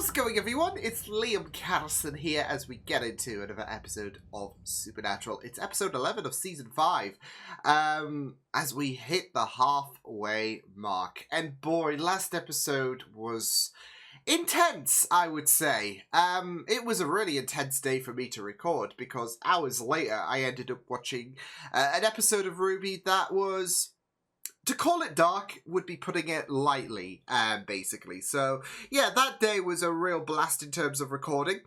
How's it going, everyone? It's Liam Carlson here as we get into another episode of Supernatural. It's episode 11 of season 5, as we hit the halfway mark. And boy, last episode was intense, I would say. It was a really intense day for me to record because hours later I ended up watching an episode of Ruby that was... to call it dark would be putting it lightly, basically. So, yeah, that day was a real blast in terms of recording.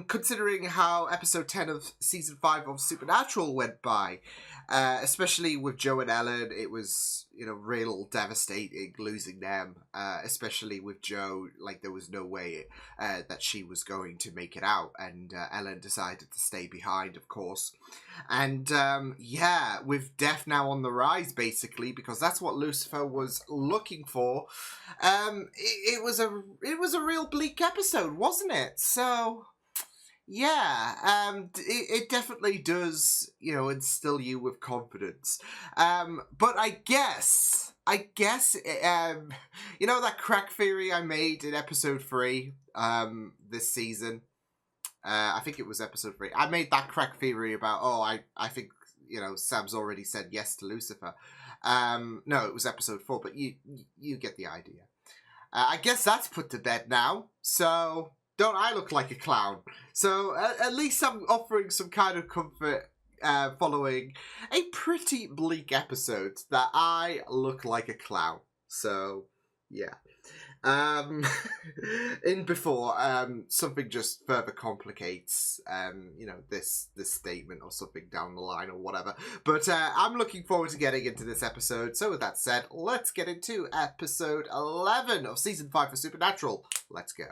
Considering how episode 10 of season 5 of Supernatural went by, especially with Joe and Ellen, it was, real devastating losing them, especially with Joe. Like, there was no way that she was going to make it out, and Ellen decided to stay behind, of course. And, yeah, with death now on the rise, basically, because that's what Lucifer was looking for. It was a real bleak episode, wasn't it? So, yeah, it definitely does, instill you with confidence. But I guess, that crack theory I made in episode 3, this season. I think it was episode 3. I made that crack theory about, I think, Sam's already said yes to Lucifer. No, it was episode 4, but you get the idea. I guess that's put to bed now, so don't I look like a clown? So at least I'm offering some kind of comfort following a pretty bleak episode that I look like a clown. So, yeah. In before, something just further complicates, this statement or something down the line or whatever. But I'm looking forward to getting into this episode. So with that said, let's get into episode 11 of season 5 for Supernatural. Let's go.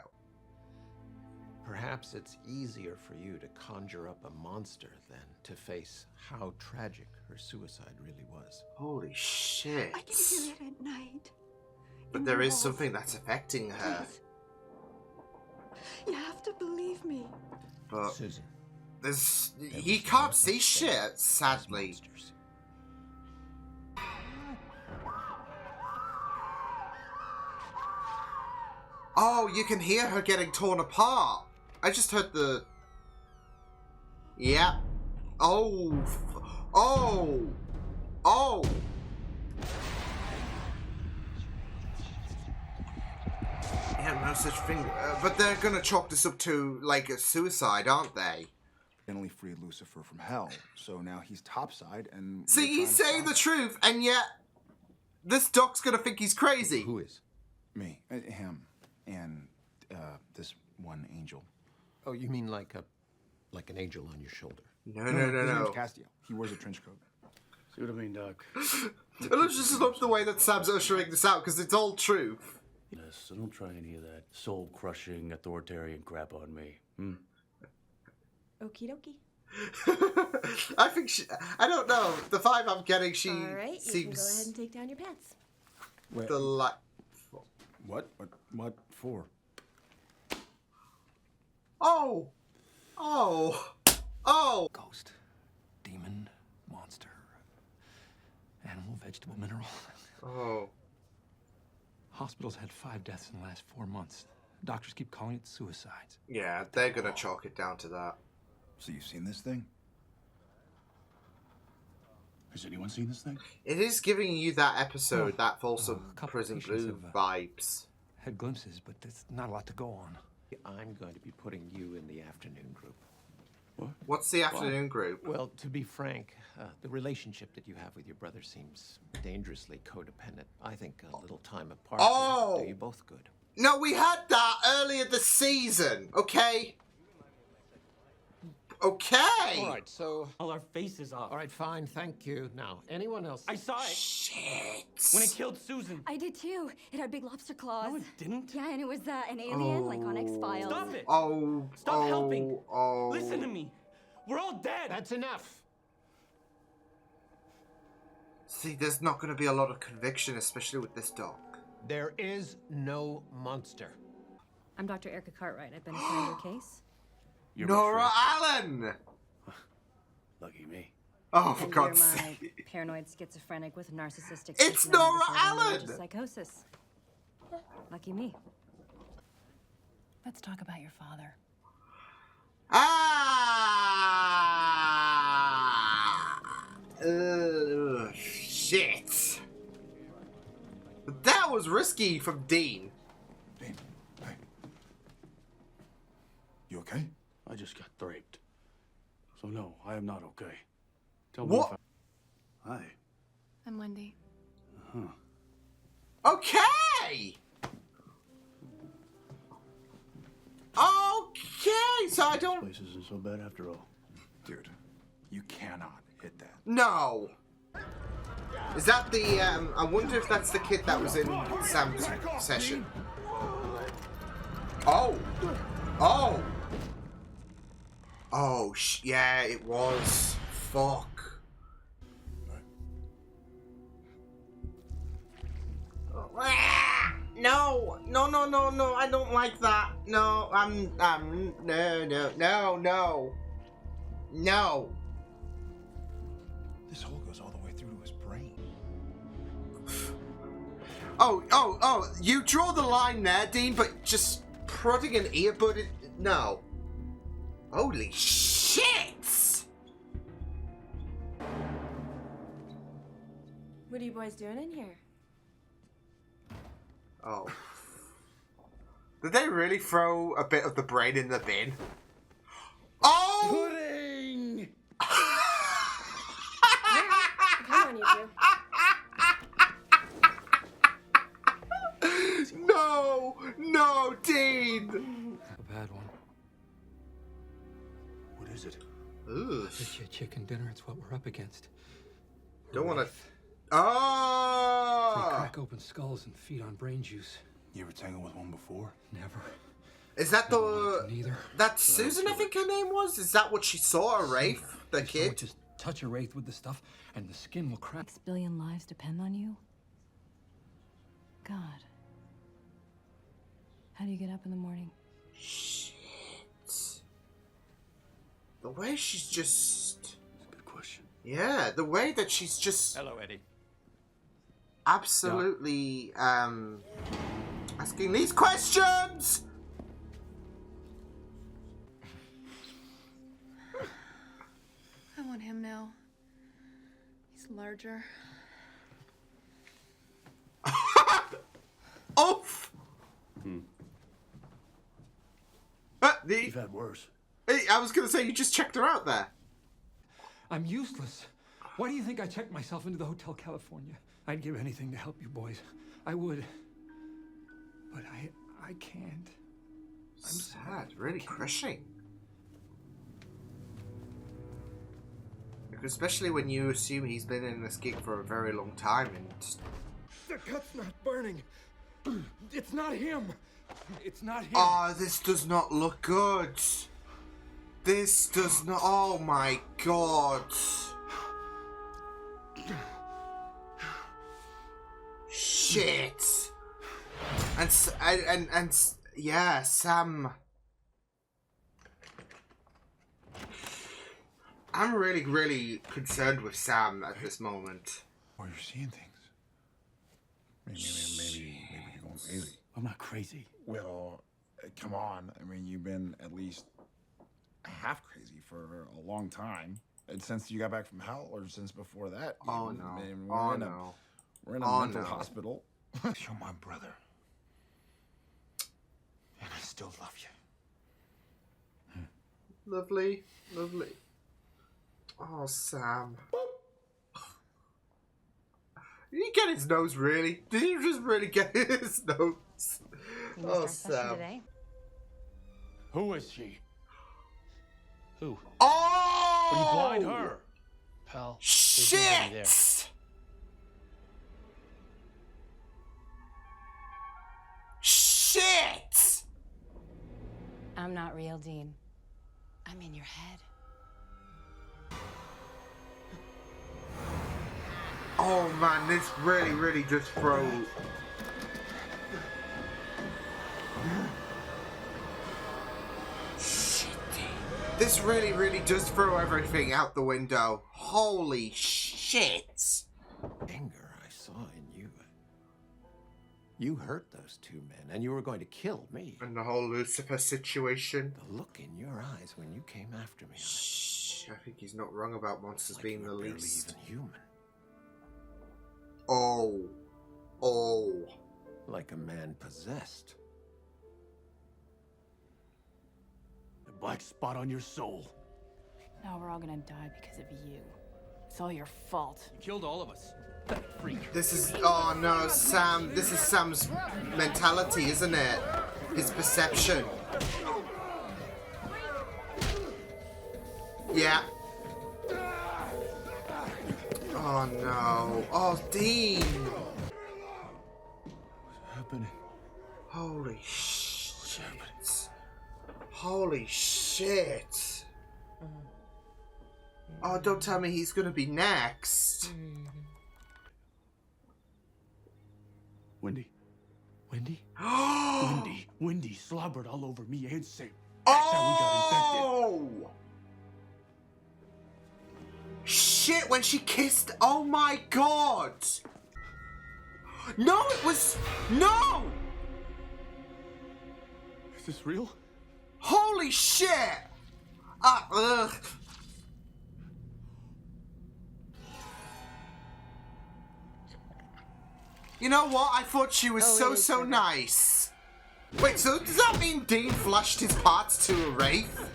Perhaps it's easier for you to conjure up a monster than to face how tragic her suicide really was. Holy shit. I can hear it at night. But there is something that's affecting her. You have to believe me. But Susan, he can't see shit, sadly. Oh, you can hear her getting torn apart. I just heard the... Yeah. Oh. Yeah, no such thing. But they're gonna chalk this up to, like, a suicide, aren't they? Finally freed Lucifer from hell, so now he's topside and... See, he's saying the truth, and yet this doc's gonna think he's crazy. Who is? Me, him, and this one angel. Oh, you mean like an angel on your shoulder? No. His name's Castiel. He wears a trench coat. See what I mean, Doc? I just love the way that Sam's ushering this out, because it's all truth. Yes, so don't try any of that soul-crushing, authoritarian crap on me. Okie dokie. I think I don't know. The vibe I'm getting, she All right, seems... you can go ahead and take down your pants. What for? Oh! Ghost, demon, monster, animal, vegetable, mineral. Oh. Hospital's had 5 deaths in the last 4 months. Doctors keep calling it suicides. Yeah, they're gonna chalk it down to that. So you've seen this thing? Has anyone seen this thing? It is giving you that episode, that Folsom a couple Prison patients Blue have, vibes. Had glimpses, but there's not a lot to go on. I'm going to be putting you in the afternoon group. What? What's the afternoon group? Well, to be frank, the relationship that you have with your brother seems dangerously codependent. I think a little time apart will do you both good. No, we had that earlier this season, okay? Okay! Alright, so... All our faces off. Alright, fine, thank you. Now, anyone else? I saw it Shit! when it killed Susan. I did too. It had big lobster claws. No, it didn't. Yeah, and it was an alien, like on X-Files. Stop it. Stop helping. Listen to me. We're all dead. That's enough. See, there's not going to be a lot of conviction, especially with this doc. There is no monster. I'm Dr. Erica Cartwright. I've been assigned your case. You're Nora Allen! Lucky me. Oh, for And God's you're my sake. paranoid schizophrenic with narcissistic It's personality Nora disorder and Allen! religious psychosis. Lucky me. Let's talk about your father. Shit. That was risky from Dean. Dean, hey. You okay? I just got raped. So no, I am not okay. Tell What? me if I... Hi. I'm Wendy. Okay. Okay, so I don't... Place isn't so bad after all. Dude, you cannot hit that. No. Is that the, I wonder if that's the kid that was in Sam's session. Oh. Oh. Oh, yeah, it was. Fuck. No, no, no, no, no, I don't like that. No, no. No. This hole goes all the way through to his brain. Oh, you draw the line there, Dean, but just prodding an earbud in... No. Holy shit! What are you boys doing in here? Oh. Did they really throw a bit of the brain in the bin? Oh! Pudding! Come on, you two. No, Dean! A bad one. What is it? Ugh. It's your chicken dinner. It's what we're up against. Don't want to... They Oh! crack open skulls and feed on brain juice. You ever tangled with one before? Never. Is that Never wanted to the... neither. That's Susan, I think her name was? Is that what she saw, a Wraith? The So kid? just touch a wraith with the stuff, and the skin will crack. 6 billion lives depend on you? God. How do you get up in the morning? Shit. The way she's just... That's a good question. Yeah, the way that she's just Hello, Eddie. absolutely asking these questions. I want him now. He's larger. Oof. You've had worse. I was gonna say you just checked her out there. I'm useless. Why do you think I checked myself into the Hotel California? I'd give anything to help you boys. I would. But I can't. I'm Sad, really crushing. Especially when you assume he's been in this gig for a very long time and... The cut's not burning. It's not him. It's not him. Oh, this does not look good. This does not... Oh my god. Shit. And yeah, Sam... I'm really, really concerned with Sam at this moment. Or you're seeing things. Maybe you're going crazy. I'm not crazy. Well, come on. I mean, you've been at least half crazy for a long time. And since you got back from hell, or since before that. Oh even. no. I mean, Oh no. We're in a Oh, mental no. hospital. You're my brother. And I still love you. Lovely, lovely. Oh, Sam. Did he get his nose, really? Did he just really get his nose? You missed Oh, our session Sam. today. Who is she? Who? Oh! Will you blind her? Pal. Shit! Shit! I'm not real, Dean. I'm in your head. Oh man, this really, really just throw. Shit. This really, really does throw everything out the window. Holy shit. Anger I saw in you. You hurt those two men, and you were going to kill me. And the whole Lucifer situation. The look in your eyes when you came after me. Shh, I think he's not wrong about monsters Like being you were barely released. even human. Oh. Oh. Like a man possessed. The black spot on your soul. Now we're all gonna die because of you. It's all your fault. You killed all of us. Freak. This is, oh no, Sam, this is Sam's mentality, isn't it? His perception. Yeah. Oh no. Oh, Dean. What's happening? Holy shit. Holy shit. Oh, don't tell me he's gonna be next. Wendy. Wendy? Wendy slobbered all over me and Sam. Oh! That's how we got infected. Shit, when she kissed. Oh my god. No, it was. No! Is this real? Holy shit! Ugh. You know what? I thought she was so nice. Wait, so does that mean Dean flushed his parts to a wraith?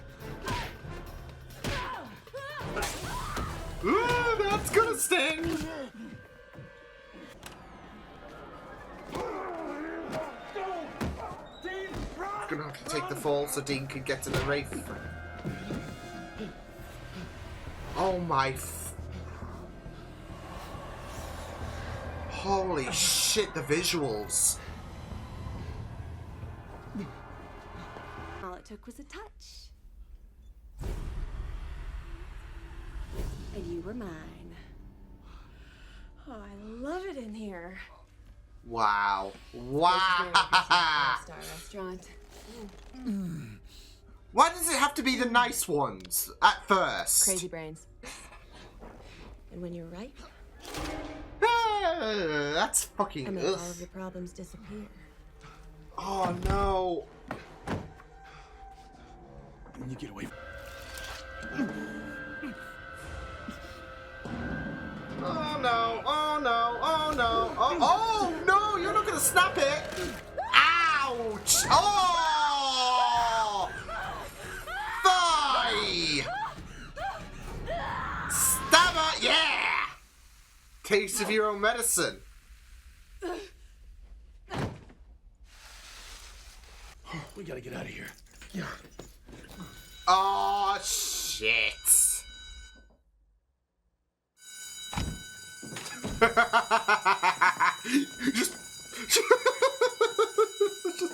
Ooh, that's gonna sting! Gonna have to take the fall so Dean can get to the wraith. Oh my. Holy shit, the visuals. All it took was a touch. And you were mine. Oh, I love it in here. Wow. Wow. Five-star restaurant. Why does it have to be the nice ones at first? Crazy brains. And when you're right, that's fucking I make ugh. all of your problems disappear. Oh no. When you get away Oh no, oh no, oh no, oh no, you're not gonna snap it! Ouch! Oh! Thigh! Stabber, yeah! Taste of your own medicine. We gotta get out of here. Oh shit! just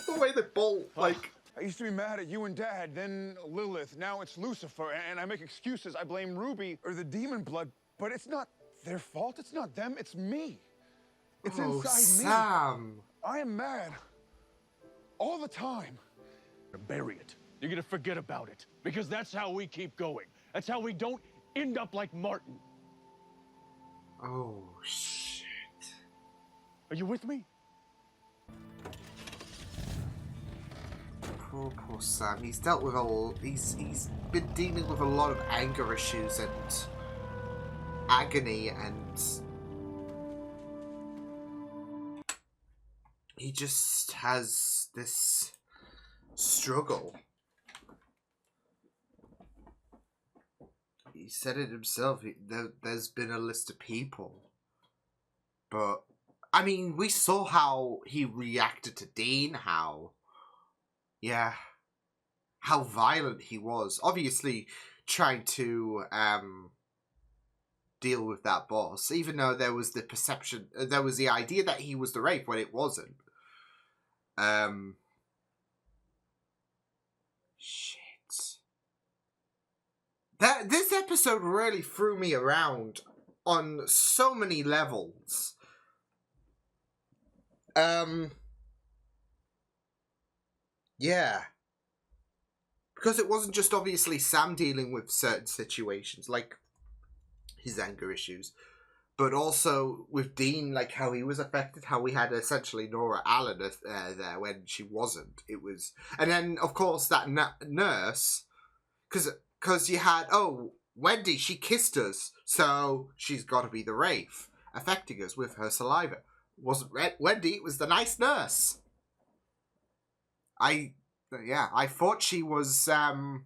the way they bolt, like. I used to be mad at you and Dad, then Lilith, now it's Lucifer, and I make excuses. I blame Ruby or the demon blood, but it's not their fault. It's not them. It's me. It's inside Sam. me. I am mad all the time. Bury it. You're gonna forget about it. Because that's how we keep going. That's how we don't end up like Martin. Oh shit. Are you with me? Poor Sam. He's dealt with he's been dealing with a lot of anger issues and agony, and he just has this struggle. He said it himself. There's been a list of people, but I mean, we saw how he reacted to Dean. How violent he was. Obviously, trying to deal with that boss, even though there was the perception, there was the idea that he was the Wraith when it wasn't. Shit. This episode really threw me around on so many levels. Yeah. Because it wasn't just obviously Sam dealing with certain situations, like his anger issues, but also with Dean, like how he was affected, how we had essentially Nora Allen there when she wasn't. It was, and then of course that nurse, because you had Wendy, she kissed us, so she's got to be the Wraith, affecting us with her saliva. Wasn't Wendy? It was the nice nurse. I thought she was. I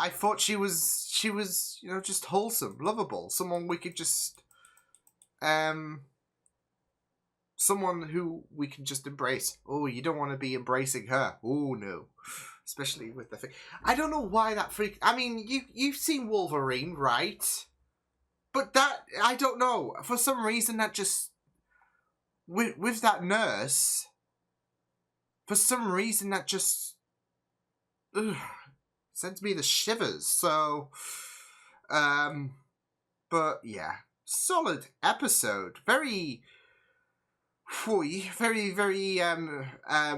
thought she was, just wholesome, lovable, someone we could just, someone who we can just embrace. Oh, you don't want to be embracing her. Oh, no. Especially with the thing. I don't know why that freak... I mean, you've seen Wolverine, right? But that, I don't know. For some reason, that just... With that nurse, for some reason, that just... sends me the shivers. So, but yeah, solid episode. Very, very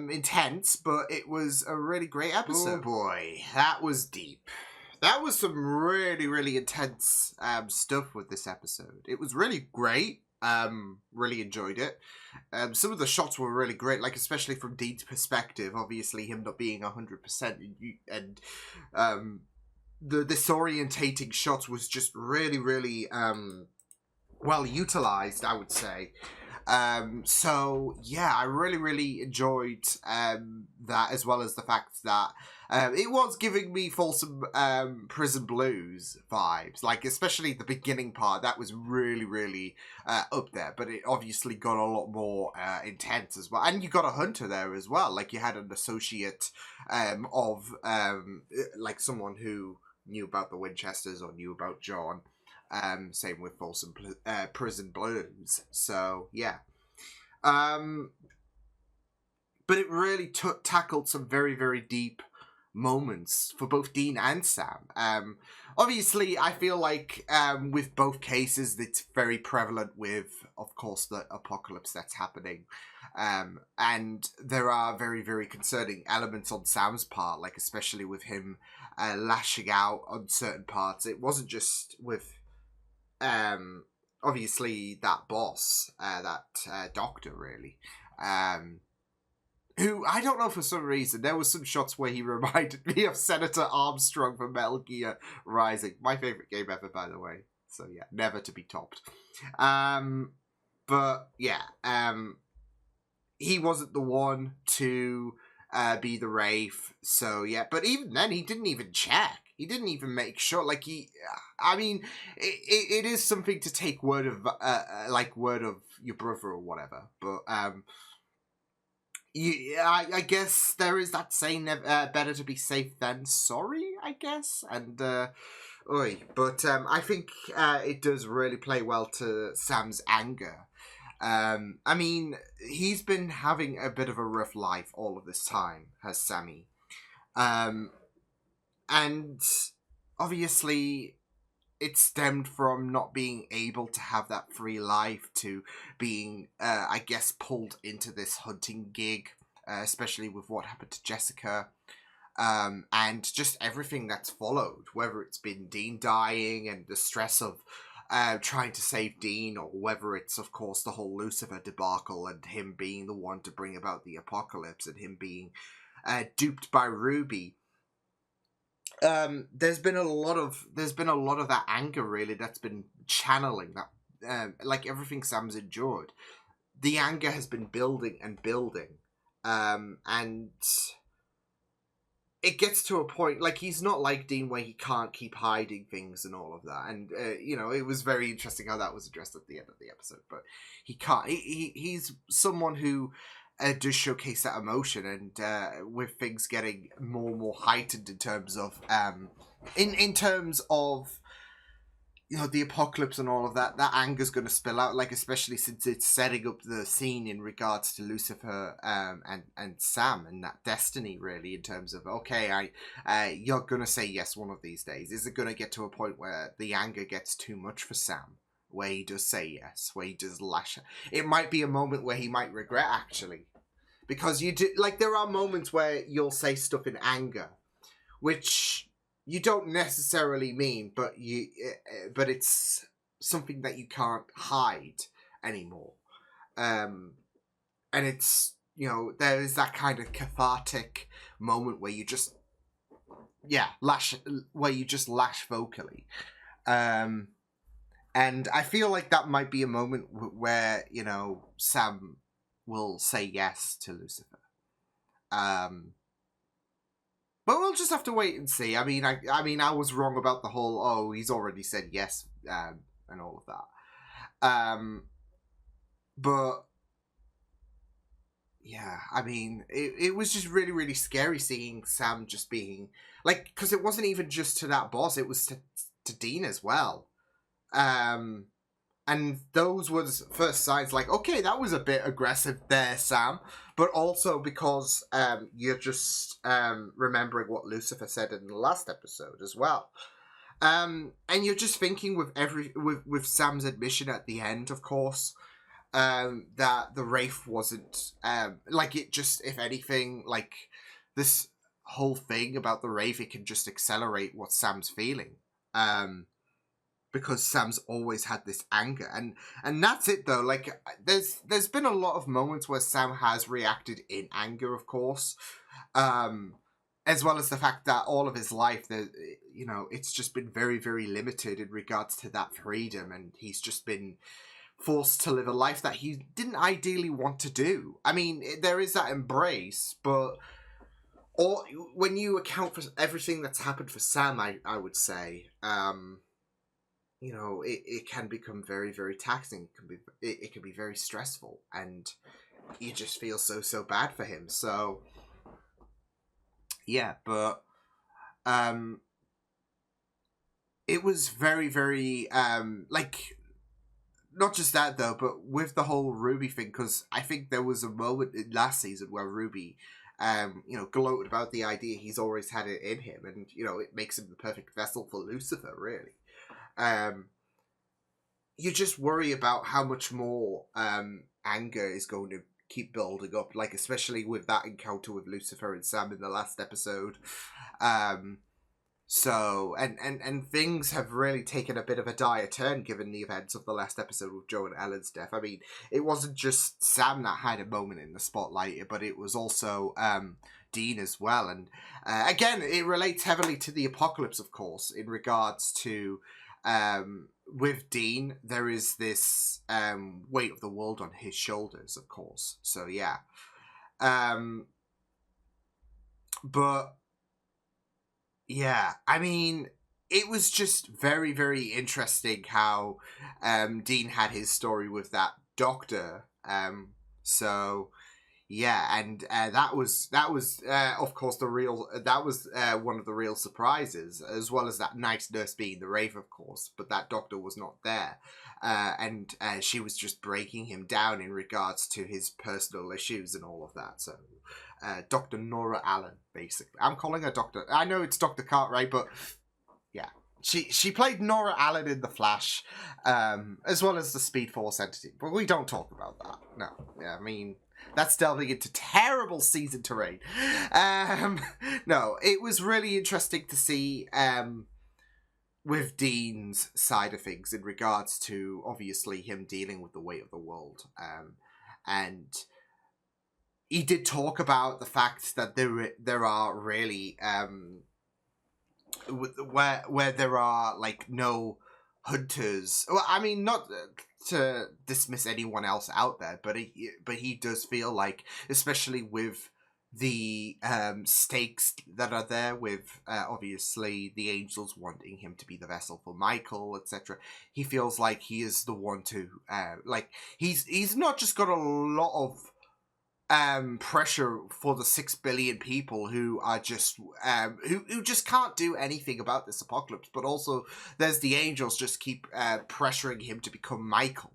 intense, but it was a really great episode. Oh boy, that was deep. That was some really, really intense stuff with this episode. It was really great. Really enjoyed it. Some of the shots were really great, like especially from Dean's perspective. Obviously, him not being 100%, and the disorientating shots was just really, really well utilized, I would say. So yeah, I really, really enjoyed that, as well as the fact that it was giving me Folsom Prison Blues vibes, like especially the beginning part. That was really, really up there, but it obviously got a lot more intense as well. And you got a hunter there as well, like you had an associate of like someone who knew about the Winchesters or knew about John. Same with Folsom Prison Blues. So yeah. But it really tackled some very, very deep moments for both Dean and Sam. Obviously, I feel like with both cases, it's very prevalent with, of course, the apocalypse that's happening. And there are very, very concerning elements on Sam's part, like especially with him lashing out on certain parts. It wasn't just with obviously that boss, that doctor, really. Who, I don't know, for some reason, there was some shots where he reminded me of Senator Armstrong from Metal Gear Rising. My favourite game ever, by the way. So yeah, never to be topped. But yeah, he wasn't the one to be the Wraith. So yeah, but even then, he didn't even check. He didn't even make sure, like I mean, it is something to take word of your brother or whatever, but I guess there is that saying, better to be safe than sorry, I guess, and but I think it does really play well to Sam's anger. I mean, he's been having a bit of a rough life all of this time, has Sammy. And obviously it stemmed from not being able to have that free life to being, I guess, pulled into this hunting gig, especially with what happened to Jessica, and just everything that's followed, whether it's been Dean dying and the stress of trying to save Dean, or whether it's, of course, the whole Lucifer debacle and him being the one to bring about the apocalypse and him being duped by Ruby. There's been a lot of that anger, really, that's been channeling that, like everything Sam's endured. The anger has been building and building, and it gets to a point, like, he's not like Dean where he can't keep hiding things and all of that, and it was very interesting how that was addressed at the end of the episode. But he can't. He's someone who does showcase that emotion, and with things getting more and more heightened in terms of in terms of the apocalypse and all of that, that anger's going to spill out, like especially since it's setting up the scene in regards to Lucifer and Sam and that destiny, really, in terms of, okay, you're going to say yes one of these days. Is it going to get to a point where the anger gets too much for Sam, where he does say yes, where he does lash out? It might be a moment where he might regret, actually, because you do, like, there are moments where you'll say stuff in anger which you don't necessarily mean, but it's something that you can't hide anymore. And it's, you know, there is that kind of cathartic moment where you just, lash vocally. And I feel like that might be a moment where, you know, Sam will say yes to Lucifer. But we'll just have to wait and see. I mean, I was wrong about the whole, he's already said yes, and all of that. But yeah, I mean, it was just really, really scary seeing Sam just being, like, because it wasn't even just to that boss, it was to Dean as well. And those was first signs like, okay, that was a bit aggressive there, Sam. But also because you're just remembering what Lucifer said in the last episode as well. And you're just thinking with Sam's admission at the end, of course, that the Wraith wasn't like, it just, if anything, like this whole thing about the Wraith, it can just accelerate what Sam's feeling. Because Sam's always had this anger, and that's it though. Like, there's been a lot of moments where Sam has reacted in anger, of course, as well as the fact that all of his life, you know, it's just been very, very limited in regards to that freedom, and he's just been forced to live a life that he didn't ideally want to do. I mean, there is that embrace, but when you account for everything that's happened for Sam, I would say, you know, it can become very, very taxing. It can be very stressful, and you just feel so bad for him. So yeah, but it was very, very like, not just that though, but with the whole Ruby thing, because I think there was a moment in last season where Ruby, you know, gloated about the idea he's always had it in him, and you know, it makes him the perfect vessel for Lucifer, really. You just worry about how much more anger is going to keep building up, like especially with that encounter with Lucifer and Sam in the last episode. So and things have really taken a bit of a dire turn given the events of the last episode with Joe and Ellen's death. I mean, it wasn't just Sam that had a moment in the spotlight, but it was also Dean as well. And again, it relates heavily to the apocalypse, of course, in regards to with Dean, there is this weight of the world on his shoulders, of course. So yeah. But yeah, I mean, it was just very, very interesting how Dean had his story with that doctor. So yeah, and that was of course one of the real surprises, as well as that nice nurse being the Wraith, of course, but that doctor was not there, and she was just breaking him down in regards to his personal issues and all of that. So Dr. Nora Allen, basically, I'm calling her Doctor. I know it's Dr. Cartwright, but yeah. She played Nora Allen in The Flash, as well as the Speed Force entity, but we don't talk about that. No, yeah, I mean, that's delving into terrible season terrain. No, it was really interesting to see with Dean's side of things in regards to, obviously, him dealing with the weight of the world. And he did talk about the fact that there are really where there are like no hunters. Well, I mean, not to dismiss anyone else out there, but he does feel like, especially with the stakes that are there, with obviously the angels wanting him to be the vessel for Michael, etc. He feels like he is the one to like he's not just got a lot of pressure for the 6 billion people who are just who just can't do anything about this apocalypse, but also there's the angels just keep pressuring him to become Michael.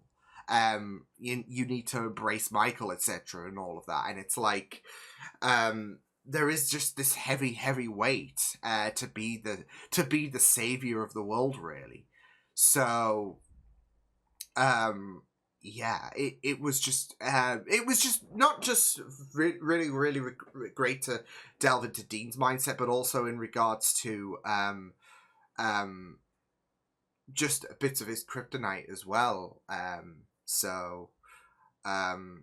You need to embrace Michael, etc., and all of that, and it's like there is just this heavy weight to be the savior of the world, really. So yeah, it was just not just really great to delve into Dean's mindset, but also in regards to just bits of his kryptonite as well.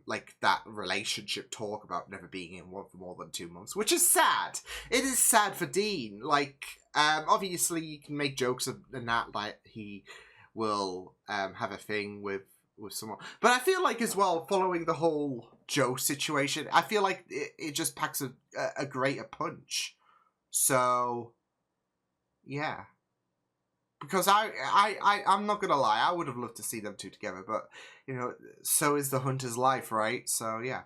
Like that relationship talk about never being in one for more than 2 months, which is sad. It is sad for Dean. Like, obviously you can make jokes of that, like he will have a thing with someone, but I feel like as well, following the whole Joe situation, I feel like it just packs a greater punch. So yeah, because I'm not gonna lie, I would have loved to see them two together, but you know, so is the hunter's life, right? So yeah,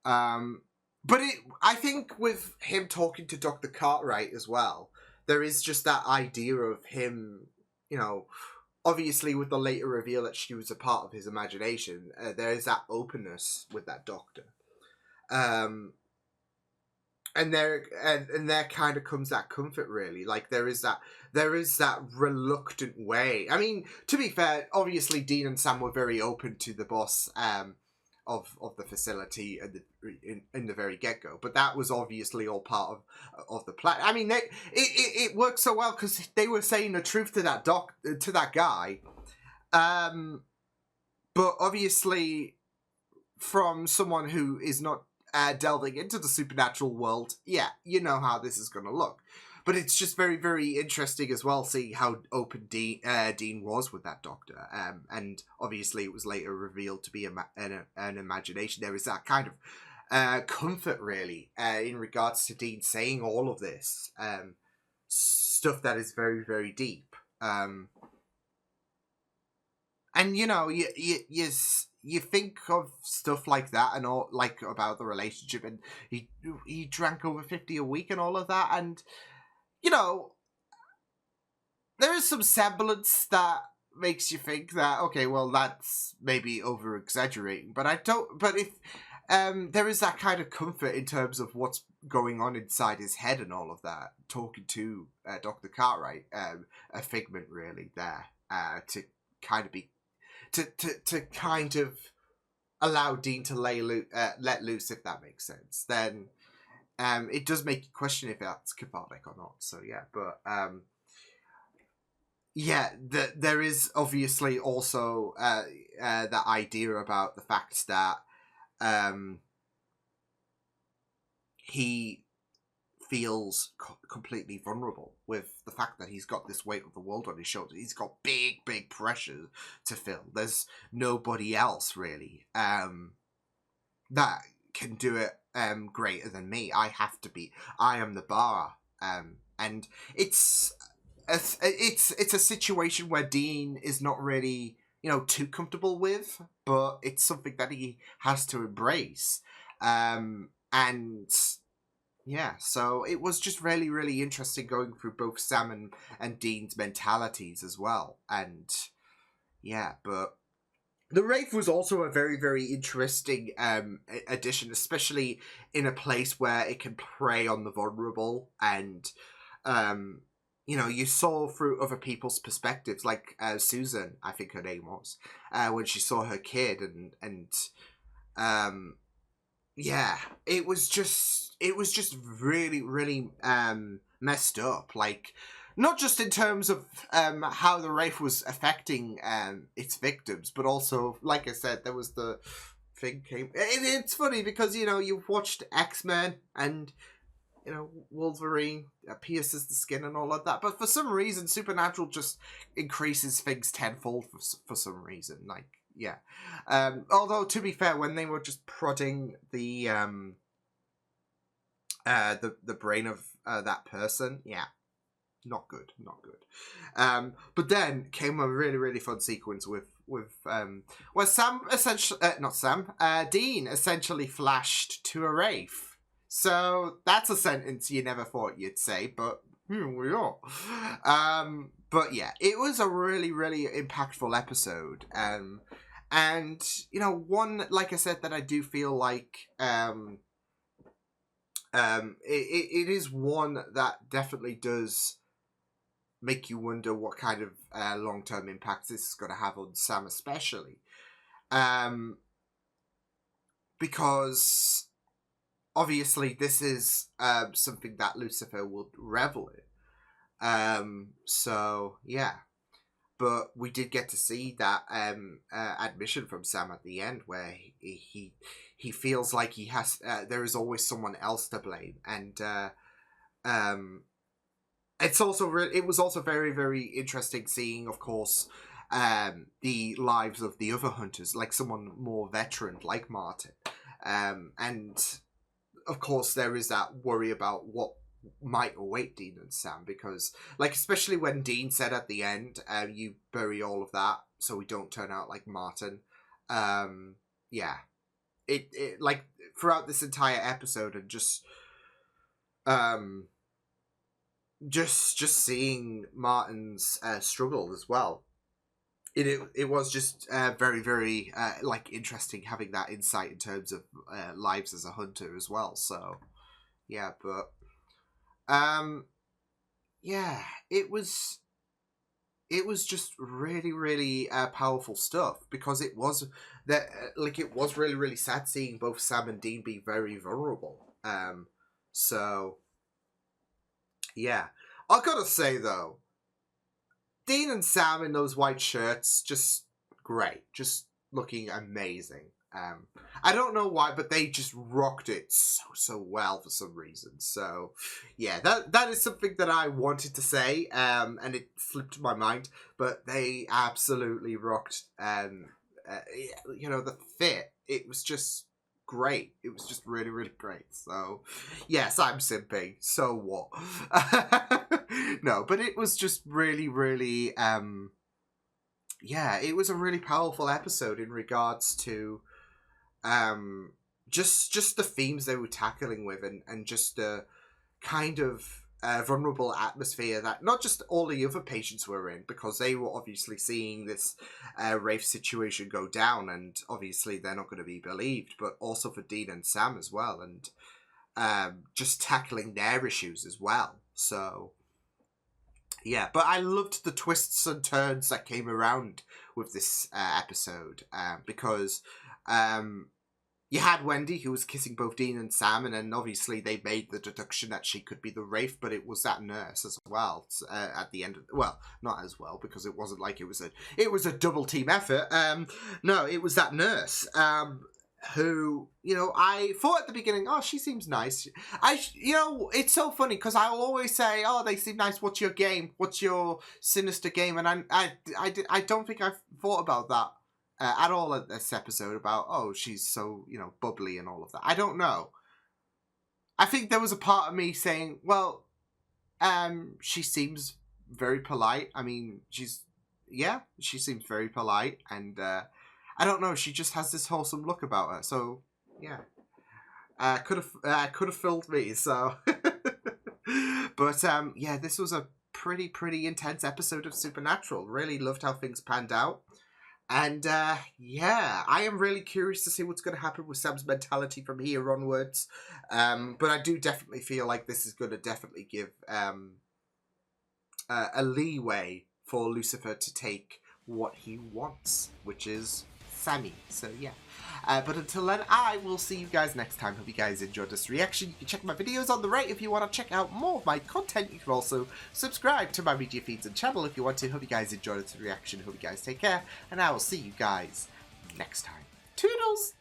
but I think with him talking to Dr. Cartwright as well, there is just that idea of him, you know, obviously with the later reveal that she was a part of his imagination, there is that openness with that doctor, and there kind of comes that comfort, really. Like there is that reluctant way. I mean, to be fair, obviously Dean and Sam were very open to the boss of the facility in the very get-go, but that was obviously all part of the plan. I mean, it worked so well because they were saying the truth to that guy, but obviously from someone who is not delving into the supernatural world, yeah, you know how this is going to look. But it's just very, very interesting as well, seeing how open Dean was with that doctor. And obviously it was later revealed to be an imagination. There is that kind of comfort, really, in regards to Dean saying all of this stuff that is very, very deep. And, you know, you think of stuff like that and all, like about the relationship, and he drank over 50 a week and all of that, and you know, there is some semblance that makes you think that, okay, well, that's maybe over exaggerating, but if there is that kind of comfort in terms of what's going on inside his head and all of that, talking to Dr. Cartwright, a figment really there, to kind of be to kind of allow Dean to let loose, if that makes sense, then it does make you question if that's cathartic or not. So yeah, but yeah, there is obviously also that idea about the fact that he feels completely vulnerable with the fact that he's got this weight of the world on his shoulders. He's got big pressure to fill. There's nobody else really that can do it greater than me. I am the bar, and it's a situation where Dean is not really, you know, too comfortable with, but it's something that he has to embrace, and yeah, so it was just really, really interesting going through both Sam and Dean's mentalities as well. And yeah, but the Wraith was also a very, very interesting addition, especially in a place where it can prey on the vulnerable. And, you know, you saw through other people's perspectives, like Susan, I think her name was, when she saw her kid. And yeah, it was just really, really messed up. Like, not just in terms of how the Wraith was affecting its victims, but also, like I said, there was the thing came. It's funny because, you know, you've watched X-Men and, you know, Wolverine pierces the skin and all of that, but for some reason, Supernatural just increases things tenfold for some reason. Like, yeah. Although, to be fair, when they were just prodding the brain of that person, yeah, not good. But then came a really, really fun sequence with where Sam essentially, Dean essentially flashed to a Wraith. So that's a sentence you never thought you'd say, but here we are. But yeah, it was a really, really impactful episode. And, you know, one, like I said, that I do feel like it is one that definitely does make you wonder what kind of long-term impact this is going to have on Sam, especially. Because obviously this is something that Lucifer would revel in. So, yeah. but we did get to see that admission from Sam at the end, where he feels like he has there is always someone else to blame, and it's also it was also very, very interesting seeing, of course, the lives of the other hunters, like someone more veteran like Martin, and of course there is that worry about what might await Dean and Sam, because like especially when Dean said at the end, you bury all of that so we don't turn out like Martin. Yeah, it like throughout this entire episode, and just seeing Martin's struggle as well. It was just very, very like interesting having that insight in terms of lives as a hunter as well. So yeah, but yeah, it was just really, really powerful stuff, because it was that like it was really, really sad seeing both Sam and Dean be very vulnerable. So yeah, I gotta say though, Dean and Sam in those white shirts, just great, just looking amazing. I don't know why, but they just rocked it so well for some reason. So yeah, that is something that I wanted to say, and it slipped my mind, but they absolutely rocked. You know, the fit, it was just great. It was just really, really great. So yes, I'm simping. So what? No, but it was just really, really, yeah, it was a really powerful episode in regards to just the themes they were tackling with, and just the kind of vulnerable atmosphere that not just all the other patients were in, because they were obviously seeing this Rafe situation go down, and obviously they're not going to be believed, but also for Dean and Sam as well, and just tackling their issues as well. So yeah, but I loved the twists and turns that came around with this episode, because you had Wendy, who was kissing both Dean and Sam, and then obviously they made the deduction that she could be the Wraith, but it was that nurse as well at the end of, well, not as well, because it wasn't like it was a double team effort. No, it was that nurse who, you know, I thought at the beginning, oh, she seems nice. You know, it's so funny, because I'll always say, oh, they seem nice, what's your game? What's your sinister game? And I don't think I've thought about that at all at this episode, about, oh, she's so, you know, bubbly and all of that. I don't know. I think there was a part of me saying, well, she seems very polite. I mean, she seems very polite, and I don't know, she just has this wholesome look about her. So yeah, could have fooled me. So, but yeah, this was a pretty intense episode of Supernatural. Really loved how things panned out, and yeah, I am really curious to see what's going to happen with Sam's mentality from here onwards. But I do definitely feel like this is going to definitely give a leeway for Lucifer to take what he wants, which is Sammy. So yeah, but until then, I will see you guys next time. Hope you guys enjoyed this reaction. You can check my videos on the right if you want to check out more of my content. You can also subscribe to my media feeds and channel if you want to. Hope you guys enjoyed this reaction. Hope you guys take care, and I will see you guys next time. Toodles!